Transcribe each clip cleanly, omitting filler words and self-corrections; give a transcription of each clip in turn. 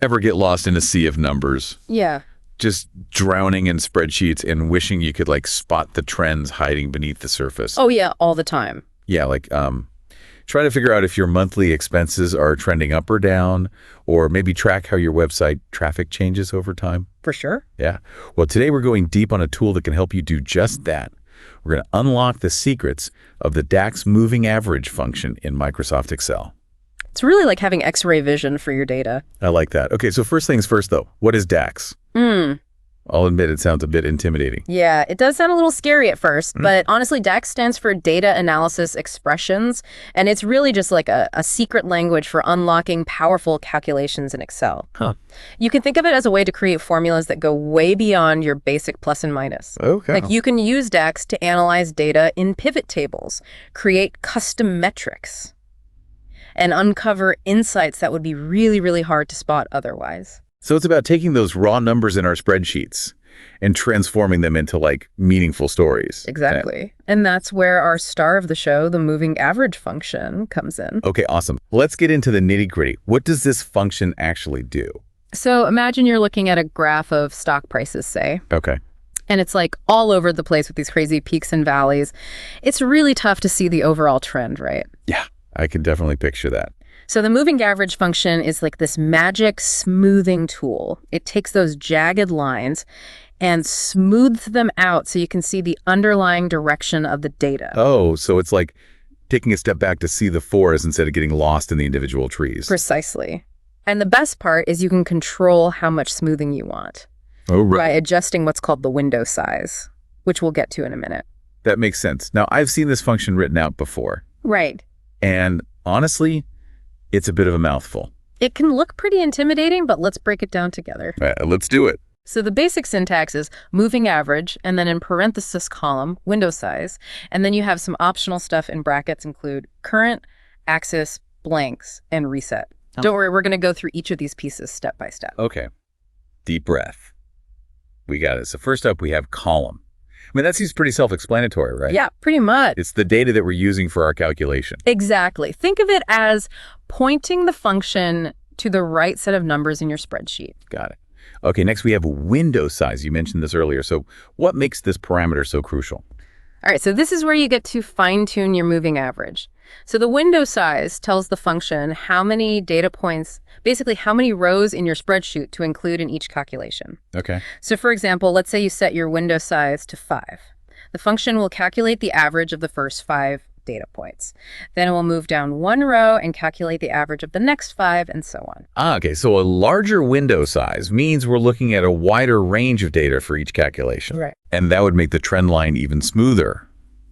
Ever get lost in a sea of numbers? Yeah. Just drowning in spreadsheets and wishing you could like spot the trends hiding beneath the surface. Oh, yeah, all the time. Yeah, like try to figure out if your monthly expenses are trending up or down, or maybe track how your website traffic changes over time. For sure. Yeah. Well, today we're going deep on a tool that can help you do just that. We're going to unlock the secrets of the DAX moving average function in Microsoft Excel. It's really like having X-ray vision for your data. I like that. Okay, so first things first, though. What is DAX? I'll admit it sounds a bit intimidating. Yeah, it does sound a little scary at first, but honestly, DAX stands for Data Analysis Expressions, and it's really just like a secret language for unlocking powerful calculations in Excel. Huh. You can think of it as a way to create formulas that go way beyond your basic plus and minus. Okay. Like you can use DAX to analyze data in pivot tables, create custom metrics, and uncover insights that would be really, really hard to spot otherwise. So it's about taking those raw numbers in our spreadsheets and transforming them into like meaningful stories. Exactly. And that's where our star of the show, the moving average function, comes in. Okay, awesome. Let's get into the nitty-gritty. What does this function actually do? So imagine you're looking at a graph of stock prices, say. Okay. And it's like all over the place with these crazy peaks and valleys. It's really tough to see the overall trend, right? Yeah, I can definitely picture that. So the moving average function is like this magic smoothing tool. It takes those jagged lines and smooths them out so you can see the underlying direction of the data. Oh, so it's like taking a step back to see the forest instead of getting lost in the individual trees. Precisely. And the best part is you can control how much smoothing you want Oh, right. by adjusting what's called the window size, which we'll get to in a minute. That makes sense. Now, I've seen this function written out before, Right. and honestly, it's a bit of a mouthful. It can look pretty intimidating, but let's break it down together. Let's do it. So the basic syntax is moving average, and then in parenthesis column, window size, and then you have some optional stuff in brackets include current, axis, blanks, and reset. Oh. Don't worry, we're going to go through each of these pieces step by step. Okay. Deep breath. We got it. So first up, we have column. I mean, that seems pretty self-explanatory, right? Yeah, pretty much. It's the data that we're using for our calculation. Exactly. Think of it as pointing the function to the right set of numbers in your spreadsheet. Got it. Okay, next we have window size. You mentioned this earlier. So what makes this parameter so crucial? All right, so this is where you get to fine-tune your moving average. So the window size tells the function how many data points, basically how many rows in your spreadsheet to include in each calculation. Okay. So for example, let's say you set your window size to 5. The function will calculate the average of the first 5 data points. Then it will move down 1 row and calculate the average of the next 5 and so on. Okay, so a larger window size means we're looking at a wider range of data for each calculation. Right. And that would make the trend line even smoother,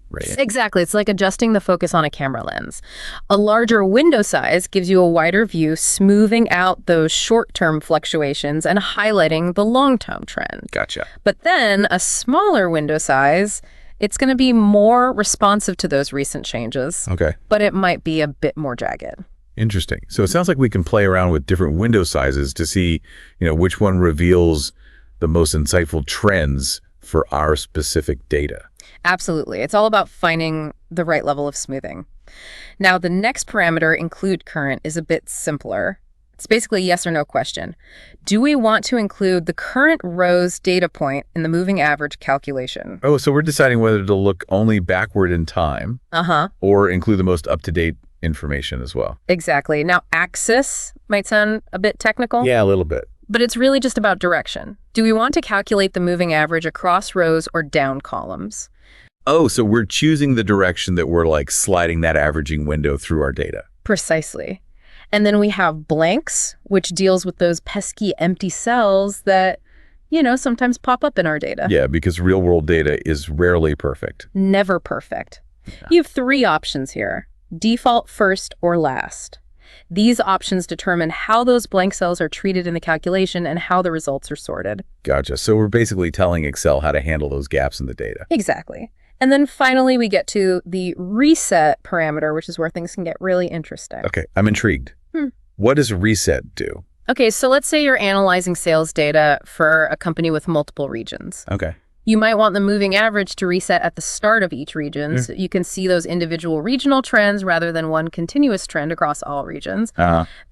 right? Exactly. It's like adjusting the focus on a camera lens. A larger window size gives you a wider view, smoothing out those short-term fluctuations and highlighting the long-term trend. Gotcha. But then a smaller window size, it's going to be more responsive to those recent changes, Okay. but it might be a bit more jagged. Interesting. So it sounds like we can play around with different window sizes to see, which one reveals the most insightful trends for our specific data. Absolutely. It's all about finding the right level of smoothing. Now, the next parameter, include current, is a bit simpler. It's basically a yes or no question. Do we want to include the current row's data point in the moving average calculation? Oh, so we're deciding whether to look only backward in time or include the most up-to-date information as well. Exactly. Now, axis might sound a bit technical. Yeah, a little bit. But it's really just about direction. Do we want to calculate the moving average across rows or down columns? Oh, so we're choosing the direction that we're like sliding that averaging window through our data. Precisely. And then we have blanks, which deals with those pesky empty cells that, sometimes pop up in our data. Yeah, because real-world data is rarely perfect. Never perfect. You have 3 options here: default, first, or last. These options determine how those blank cells are treated in the calculation and how the results are sorted. Gotcha. So we're basically telling Excel how to handle those gaps in the data. Exactly. And then finally, we get to the reset parameter, which is where things can get really interesting. Okay, I'm intrigued. What does reset do? Okay, so let's say you're analyzing sales data for a company with multiple regions. Okay. You might want the moving average to reset at the start of each region, so you can see those individual regional trends rather than one continuous trend across all regions.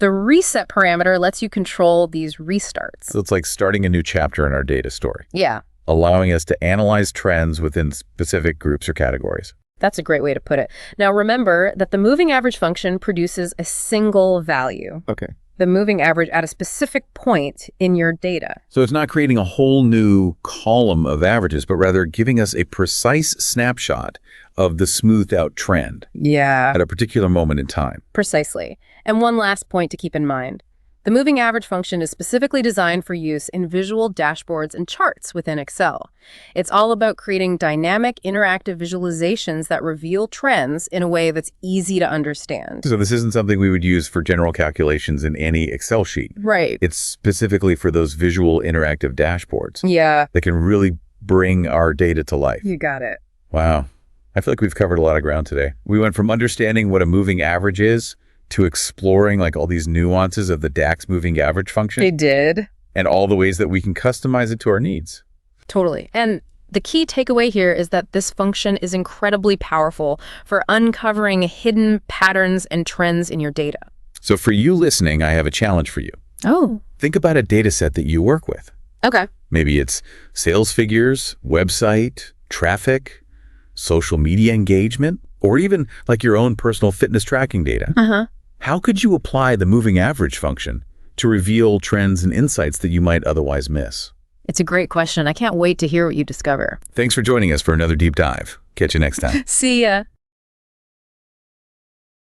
The reset parameter lets you control these restarts. So it's like starting a new chapter in our data story, Yeah, allowing us to analyze trends within specific groups or categories. that's a great way to put it. Now remember that the moving average function produces a single value. Okay. The moving average at a specific point in your data. So it's not creating a whole new column of averages, but rather giving us a precise snapshot of the smoothed out trend Yeah. at a particular moment in time. Precisely. And one last point to keep in mind. The moving average function is specifically designed for use in visual dashboards and charts within Excel. It's all about creating dynamic, interactive visualizations that reveal trends in a way that's easy to understand. So this isn't something we would use for general calculations in any Excel sheet. Right. It's specifically for those visual interactive dashboards Yeah, that can really bring our data to life. you got it. Wow. I feel like we've covered a lot of ground today. We went from understanding what a moving average is to exploring like all these nuances of the DAX moving average function They did. and all the ways that we can customize it to our needs. Totally. And the key takeaway here is that this function is incredibly powerful for uncovering hidden patterns and trends in your data. So for you listening, I have a challenge for you. Oh, Think about a data set that you work with. okay. Maybe it's sales figures, website, traffic, social media engagement, or even like your own personal fitness tracking data. Uh-huh. How could you apply the moving average function to reveal trends and insights that you might otherwise miss? It's a great question. I can't wait to hear what you discover. Thanks for joining us for another deep dive. Catch you next time. See ya.